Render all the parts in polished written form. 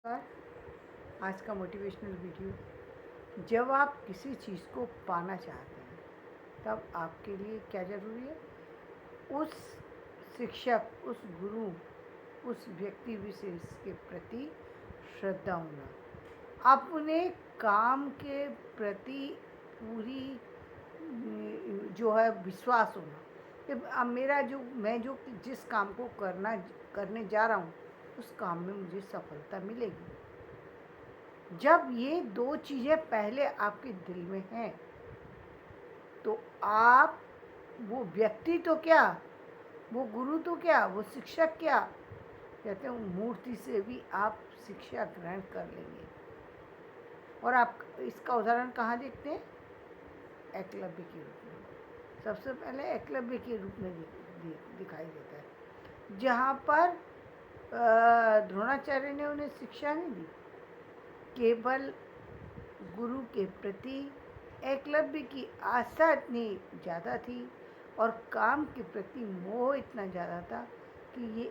नमस्कार। आज का मोटिवेशनल वीडियो। जब आप किसी चीज़ को पाना चाहते हैं तब आपके लिए क्या ज़रूरी है? उस शिक्षक, उस गुरु, उस व्यक्ति विशेष के प्रति श्रद्धा होना, अपने काम के प्रति पूरी जो है विश्वास होना कि अब मेरा जो मैं जो जिस काम को करने जा रहा हूँ उस काम में मुझे सफलता मिलेगी। जब ये दो चीज़ें पहले आपके दिल में हैं तो आप वो व्यक्ति तो क्या, वो गुरु तो क्या, वो शिक्षक क्या, कहते हैं मूर्ति से भी आप शिक्षा ग्रहण कर लेंगे। और आप इसका उदाहरण कहाँ देखते हैं? एकलव्य के रूप में। सबसे पहले एकलव्य के रूप में दिखाई देता है, जहाँ पर द्रोणाचार्य ने उन्हें शिक्षा नहीं दी, केवल गुरु के प्रति एकलव्य की आस्था इतनी ज़्यादा थी और काम के प्रति मोह इतना ज़्यादा था कि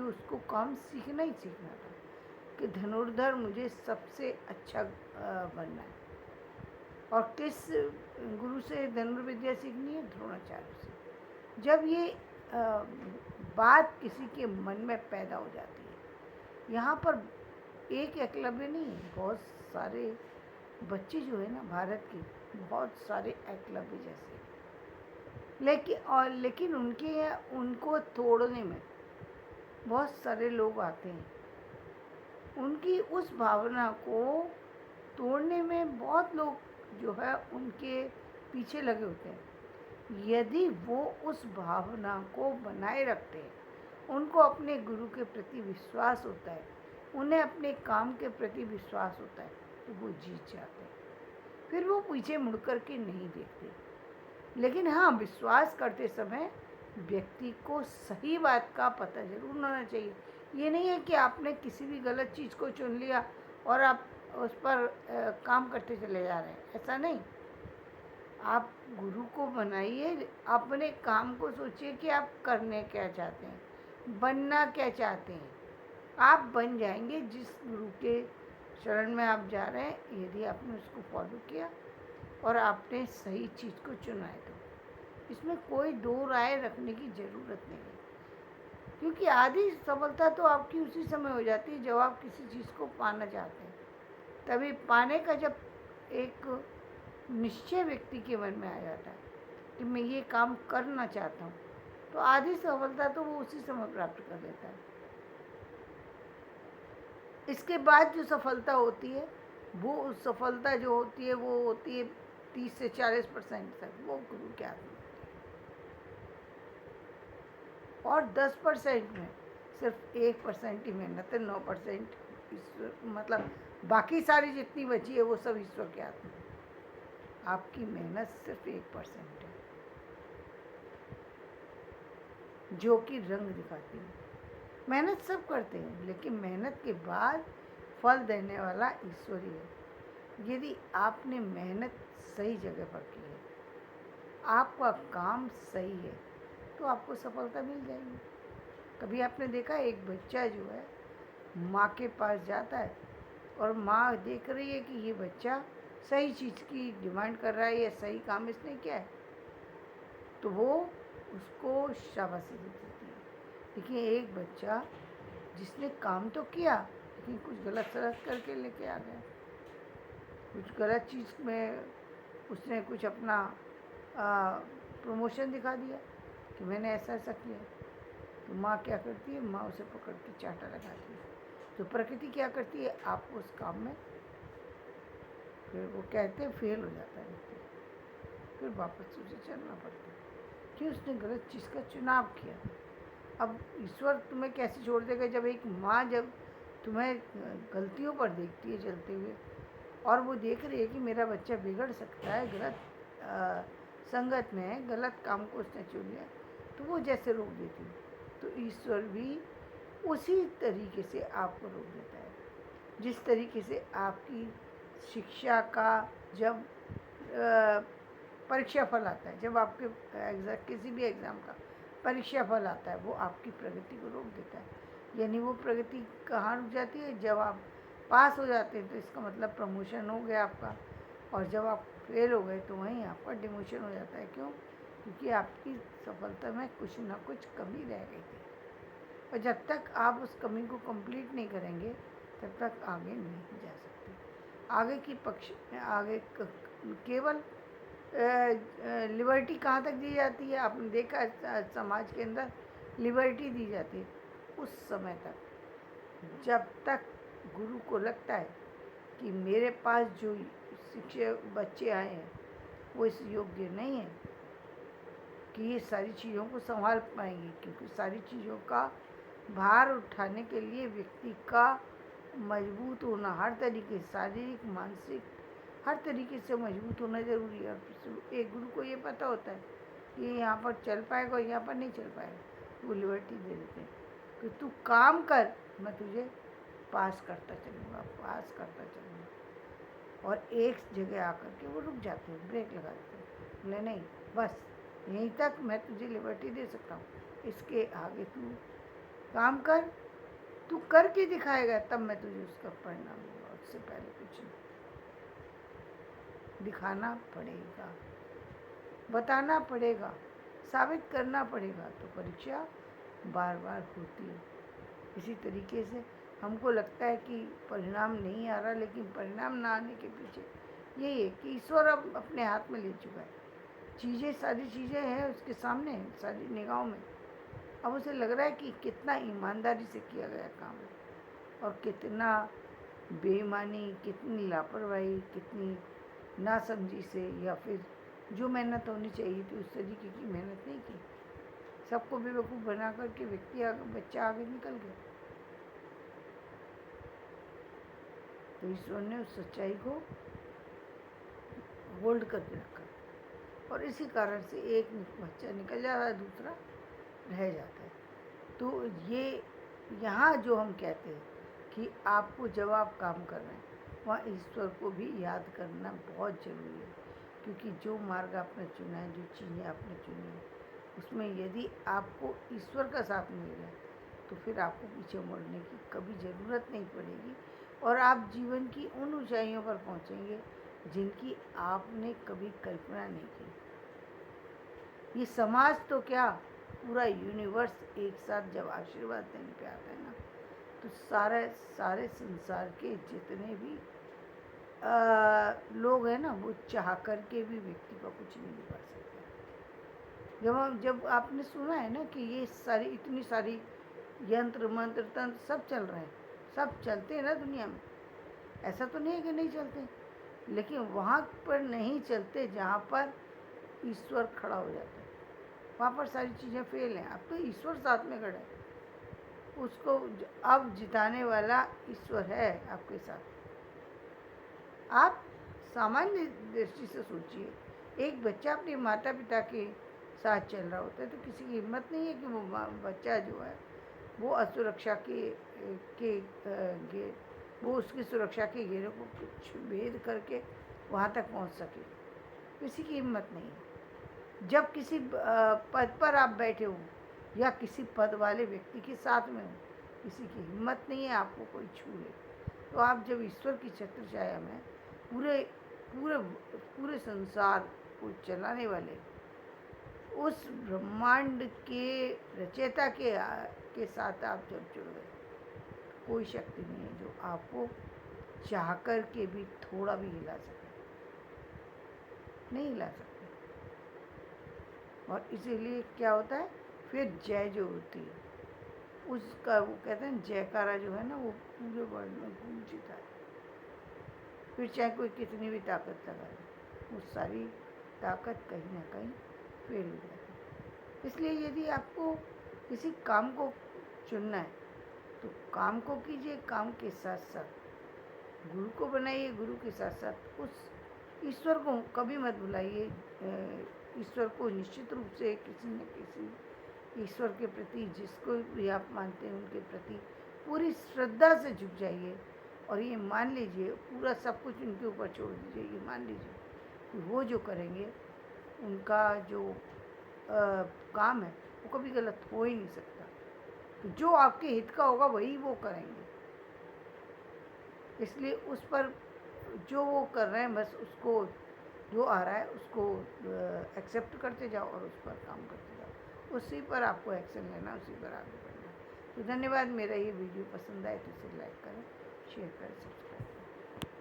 उसको काम सीखना ही सीखना था कि धनुर्धर मुझे सबसे अच्छा बनना है। और किस गुरु से धनुर्विद्या सीखनी है? द्रोणाचार्य से। जब ये बात किसी के मन में पैदा हो जाती है, यहाँ पर एक एकलव्य नहीं है, बहुत सारे बच्चे जो है ना भारत के, बहुत सारे एकलव्य जैसे, लेकिन उनको तोड़ने में बहुत सारे लोग आते हैं। उनकी उस भावना को तोड़ने में बहुत लोग जो है उनके पीछे लगे होते हैं। यदि वो उस भावना को बनाए रखते हैं, उनको अपने गुरु के प्रति विश्वास होता है, उन्हें अपने काम के प्रति विश्वास होता है, तो वो जीत जाते हैं। फिर वो पीछे मुड़ कर के नहीं देखते। लेकिन हाँ, विश्वास करते समय व्यक्ति को सही बात का पता जरूर होना चाहिए। ये नहीं है कि आपने किसी भी गलत चीज़ को चुन लिया और आप उस पर काम करते चले जा रहे हैं, ऐसा नहीं। आप गुरु को बनाइए, अपने काम को सोचिए कि आप करने क्या चाहते हैं, बनना क्या चाहते हैं। आप बन जाएंगे जिस गुरु के शरण में आप जा रहे हैं, यदि आपने उसको फॉलो किया और आपने सही चीज़ को चुना है तो इसमें कोई दो राय रखने की ज़रूरत नहीं है। क्योंकि आधी सफलता तो आपकी उसी समय हो जाती है जब आप किसी चीज़ को पाना चाहते हैं। तभी पाने का जब एक निश्चय व्यक्ति के मन में आ जाता है कि मैं ये काम करना चाहता हूँ, तो आधी सफलता तो वो उसी समय प्राप्त कर लेता है। इसके बाद जो सफलता होती है, वो सफलता जो होती है वो होती है 30 से 40% तक, वो गुरु के हाथ में। और 10% में सिर्फ 1% ही मेहनत है, 9% ईश्वर, मतलब बाकी सारी जितनी बची है वो सब ईश्वर के हाथ में। आपकी मेहनत सिर्फ 1% है जो कि रंग दिखाती है। मेहनत सब करते हैं, लेकिन मेहनत के बाद फल देने वाला ईश्वर ही है। यदि आपने मेहनत सही जगह पर की है, आपका काम सही है, तो आपको सफलता मिल जाएगी। कभी आपने देखा एक बच्चा जो है माँ के पास जाता है और माँ देख रही है कि ये बच्चा सही चीज़ की डिमांड कर रहा है या सही काम इसने किया है, तो वो उसको शाबाशी देती है। लेकिन एक बच्चा जिसने काम तो किया लेकिन कुछ गलत सलत करके लेके आ गया, कुछ गलत चीज़ में उसने कुछ अपना प्रमोशन दिखा दिया कि मैंने ऐसा ऐसा किया, तो माँ क्या करती है? माँ उसे पकड़ के चांटा लगाती है। तो प्रकृति क्या करती है? आपको उस काम में फिर वो कहते हैं फेल हो जाता है, फिर वापस से उसे चलना पड़ता है कि उसने गलत चीज़ का चुनाव किया। अब ईश्वर तुम्हें कैसे छोड़ देगा? जब एक माँ जब तुम्हें गलतियों पर देखती है चलते हुए और वो देख रही है कि मेरा बच्चा बिगड़ सकता है, गलत संगत में है, गलत काम को उसने चुन लिया, तो वो जैसे रोक देती है, तो ईश्वर भी उसी तरीके से आपको रोक देता है। जिस तरीके से आपकी शिक्षा का जब परीक्षा फल आता है, जब आपके किसी भी एग्ज़ाम का परीक्षा फल आता है, वो आपकी प्रगति को रोक देता है। यानी वो प्रगति कहाँ रुक जाती है? जब आप पास हो जाते हैं तो इसका मतलब प्रमोशन हो गया आपका, और जब आप फेल हो गए तो वहीं आपका डिमोशन हो जाता है। क्यों? क्योंकि आपकी सफलता में कुछ ना कुछ कमी रह गई थी, और जब तक आप उस कमी को कंप्लीट नहीं करेंगे तब तक आगे नहीं जा सकते। आगे की पक्ष आगे केवल लिबर्टी कहाँ तक दी जाती है? आपने देखा समाज के अंदर लिबर्टी दी जाती है उस समय तक जब तक गुरु को लगता है कि मेरे पास जो शिक्षक बच्चे आए हैं वो इस योग्य नहीं है कि ये सारी चीज़ों को संभाल पाएंगे, क्योंकि सारी चीज़ों का भार उठाने के लिए व्यक्ति का मजबूत होना, हर तरीके शारीरिक मानसिक हर तरीके से मजबूत होना ज़रूरी है। और एक गुरु को ये पता होता है कि यहाँ पर चल पाएगा और यहाँ पर नहीं चल पाएगा, वो लिबर्टी दे देते हैं कि तू काम कर, मैं तुझे पास करता चलूँगा, पास करता चलूँगा। और एक जगह आकर के वो रुक जाते हैं, ब्रेक लगा देते हैं, बोले नहीं बस यहीं तक मैं तुझे लिबर्टी दे सकता हूँ, इसके आगे तू काम कर, तू करके दिखाएगा तब मैं तुझे उसका परिणाम दूंगा, उससे पहले कुछ नहीं। दिखाना पड़ेगा, बताना पड़ेगा, साबित करना पड़ेगा, तो परीक्षा बार बार होती है। इसी तरीके से हमको लगता है कि परिणाम नहीं आ रहा, लेकिन परिणाम ना आने के पीछे यही है कि ईश्वर अब अपने हाथ में ले चुका है चीज़ें, सारी चीज़ें हैं उसके सामने, सारी निगाहों में। अब उसे लग रहा है कि कितना ईमानदारी से किया गया काम है और कितना बेईमानी, कितनी लापरवाही, कितनी नासमझी से, या फिर जो मेहनत होनी चाहिए थी उस तरीके की मेहनत नहीं की, सबको बेवकूफ़ बना करके बच्चा आगे निकल गया। तो ईश्वर ने उस सच्चाई को होल्ड करके रखा, और इसी कारण से एक बच्चा निकल जा रहा है, दूसरा रह जाता है। तो ये यहाँ जो हम कहते हैं कि आपको जब आप काम कर रहे हैं वहाँ ईश्वर को भी याद करना बहुत ज़रूरी है, क्योंकि जो मार्ग आपने चुना है, जो चीज़ें आपने चुनी है, उसमें यदि आपको ईश्वर का साथ मिल गया तो फिर आपको पीछे मुड़ने की कभी ज़रूरत नहीं पड़ेगी, और आप जीवन की उन ऊंचाइयों पर पहुँचेंगे जिनकी आपने कभी कल्पना नहीं की। ये समाज तो क्या, पूरा यूनिवर्स एक साथ जब आशीर्वाद देने पे आता है ना, तो सारे संसार के जितने भी लोग हैं ना, वो चाह करके भी व्यक्ति का कुछ नहीं बिगाड़ सकते। जब आपने सुना है ना कि ये सारी इतनी सारी यंत्र मंत्र तंत्र सब चल रहे हैं, सब चलते हैं ना दुनिया में, ऐसा तो नहीं है कि नहीं चलते, लेकिन वहाँ पर नहीं चलते जहाँ पर ईश्वर खड़ा हो जाता है, वहाँ पर सारी चीज़ें फेल हैं। अब तो ईश्वर साथ में खड़ा है, उसको अब जिताने वाला ईश्वर है आपके साथ। आप सामान्य दृष्टि से सोचिए, एक बच्चा अपने माता पिता के साथ चल रहा होता है तो किसी की हिम्मत नहीं है कि वो बच्चा जो है वो असुरक्षा के वो उसकी सुरक्षा के घेरे को कुछ भेद करके वहाँ तक पहुँच सके, किसी की हिम्मत नहीं है। जब किसी पद पर आप बैठे हो या किसी पद वाले व्यक्ति के साथ में हो, किसी की हिम्मत नहीं है आपको कोई छू ले। तो आप जब ईश्वर की छत्र छाया में पूरे पूरे पूरे संसार को चलाने वाले उस ब्रह्मांड के रचयिता के साथ आप जब जुड़ गए, कोई शक्ति नहीं है जो आपको चाह कर के भी थोड़ा भी हिला सके, नहीं हिला सकते। और इसीलिए क्या होता है, फिर जय जो होती है उसका, वो कहते हैं जयकारा जो है ना, वो पूरे वर्ल्ड में गूंजता है। फिर चाहे कोई कितनी भी ताकत लगाए, वो सारी ताकत कहीं ना कहीं फेल हो जाती है। इसलिए यदि आपको किसी काम को चुनना है तो काम को कीजिए, काम के साथ साथ गुरु को बनाइए, गुरु के साथ साथ उस ईश्वर को कभी मत भुलाइए। ईश्वर को निश्चित रूप से किसी न किसी ईश्वर के प्रति, जिसको भी आप मानते हैं उनके प्रति पूरी श्रद्धा से झुक जाइए, और ये मान लीजिए पूरा सब कुछ उनके ऊपर छोड़ दीजिए। ये मान लीजिए कि वो जो करेंगे, उनका जो काम है वो कभी गलत हो ही नहीं सकता। तो जो आपके हित का होगा वही वो करेंगे। इसलिए उस पर जो वो कर रहे हैं बस उसको जो आ रहा है उसको एक्सेप्ट करते जाओ और उस पर काम करते जाओ, उसी पर आपको एक्शन लेना, उसी पर आगे बढ़ना। तो धन्यवाद। मेरा ये वीडियो पसंद आए तो इसे लाइक करें, शेयर करें, सब्सक्राइब करें।